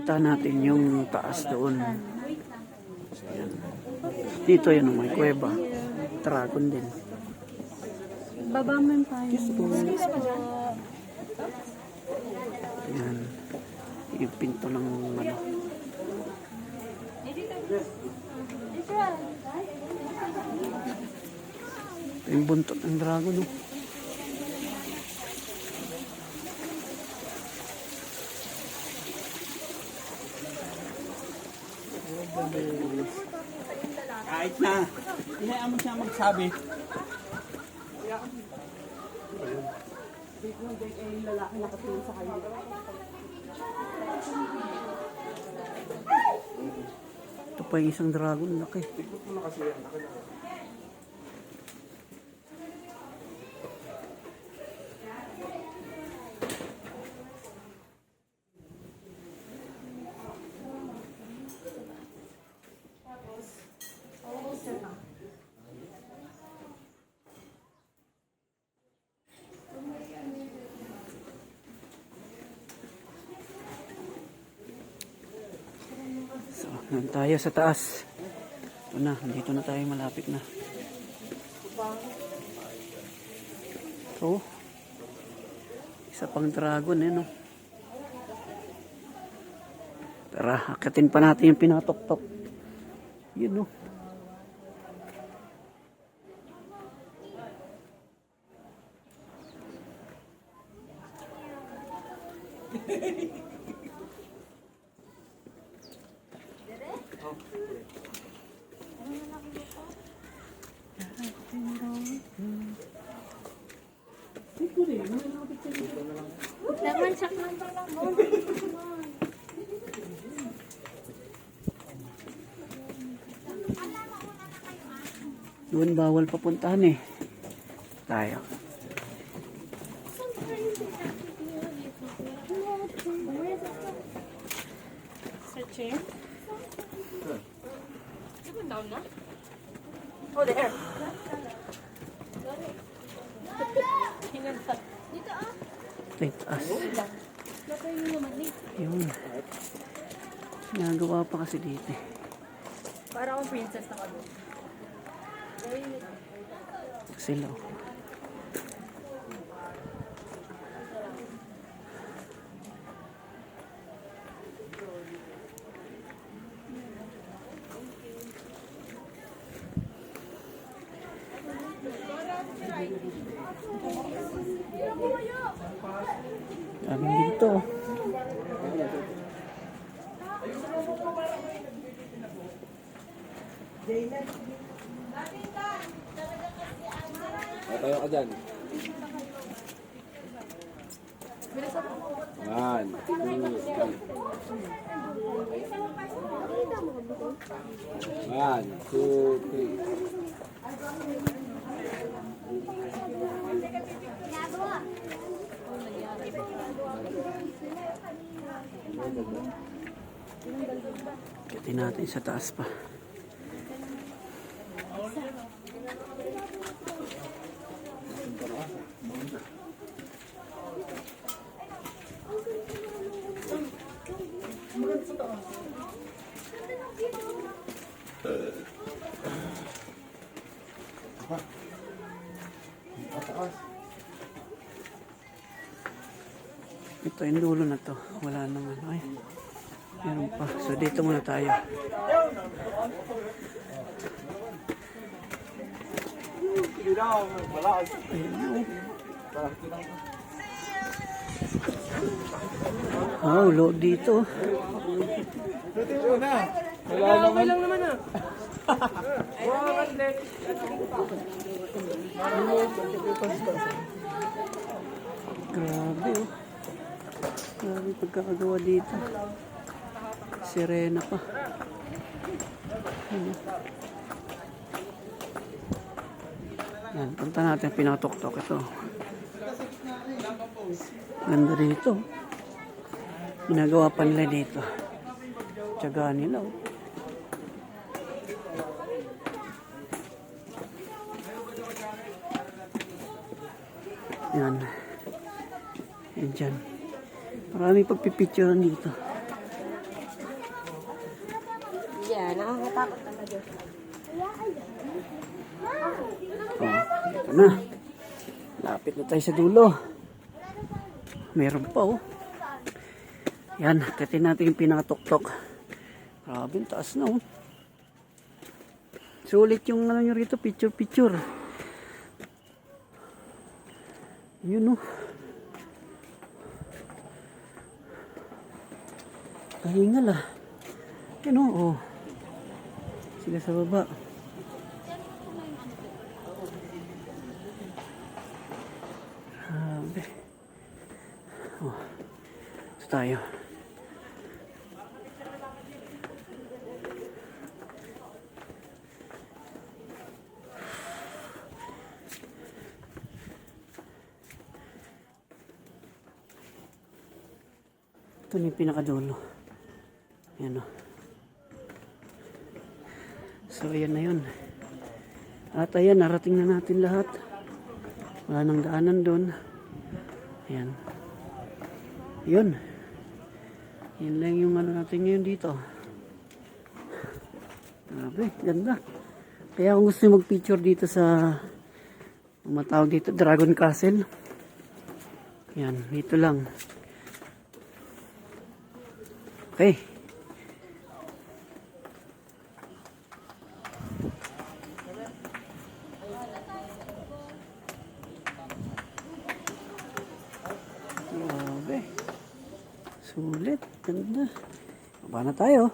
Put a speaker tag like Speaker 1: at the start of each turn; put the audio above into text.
Speaker 1: Punta natin yung taas doon. Ayan. Dito yun may kuweba. Dragon din.
Speaker 2: Baba mo yung tayo.
Speaker 1: Ayan. Yung pinto ng ano. Ito yung buntot ng dragon. Oh.
Speaker 3: Kahit na, hinayaan mo siya magsabi.
Speaker 1: Ito pa yung isang dragon. Laki. So, nandun tayo sa taas. Ito na, dito na tayo malapit na. So, isa pang dragon eh, no? Tara, akatin pa natin yung pinatok-tok. Yun, no?
Speaker 2: Naman siya lang lang.
Speaker 1: Doon bawal papuntahan eh. Tayo.
Speaker 2: Sa chair? Down na? Oh, there. Dito ah.
Speaker 1: Ito yung taas.
Speaker 2: Lako yung naman eh.
Speaker 1: Yun. Nagawa pa kasi dito eh.
Speaker 2: Para akong princess na kalo.
Speaker 1: Sila oh. Daming dito.
Speaker 3: Tayo ka dyan. 1, 2, 3. Kitin natin sa taas pa. Ito yung dulo na to. Wala naman. Ay, meron pa. So dito muna tayo. Oh, load dito. Okay lang naman ah.
Speaker 1: Grabe oh. Grabe pagkakagawa dito. Sirena pa. Yan, punta natin pinatok-tok ito. Ganda dito. Ginagawa pa nila dito. Tiyaga nila oh. Yan. Yan dyan. Maraming pagpipicturean dito.
Speaker 2: Natatakot talaga.
Speaker 1: Oh, ito na. Lapit na tayo sa dulo. Meron pa oh. Yan, tatin natin yung pinakatuktok. Grabe, ang taas na oh. Sulit yung ano nyo rito, picture. Yun oh. Kahingal ah. Yun oh. Sila sa baba. Grabe. Oh. Ito tayo. Ito na yung pinakadulo. Ayan o. So, ayan na yun. At ayan, narating na natin lahat. Wala nang daanan doon. Ayan. Yun. Yun lang yung ano natin ngayon dito. Grabe, ganda. Kaya kung gusto nyo mag-picture dito sa matawag dito, Dragon Castle. Ayan, dito lang. Okay. Grabe. Sulit. Ganda. Baba na tayo.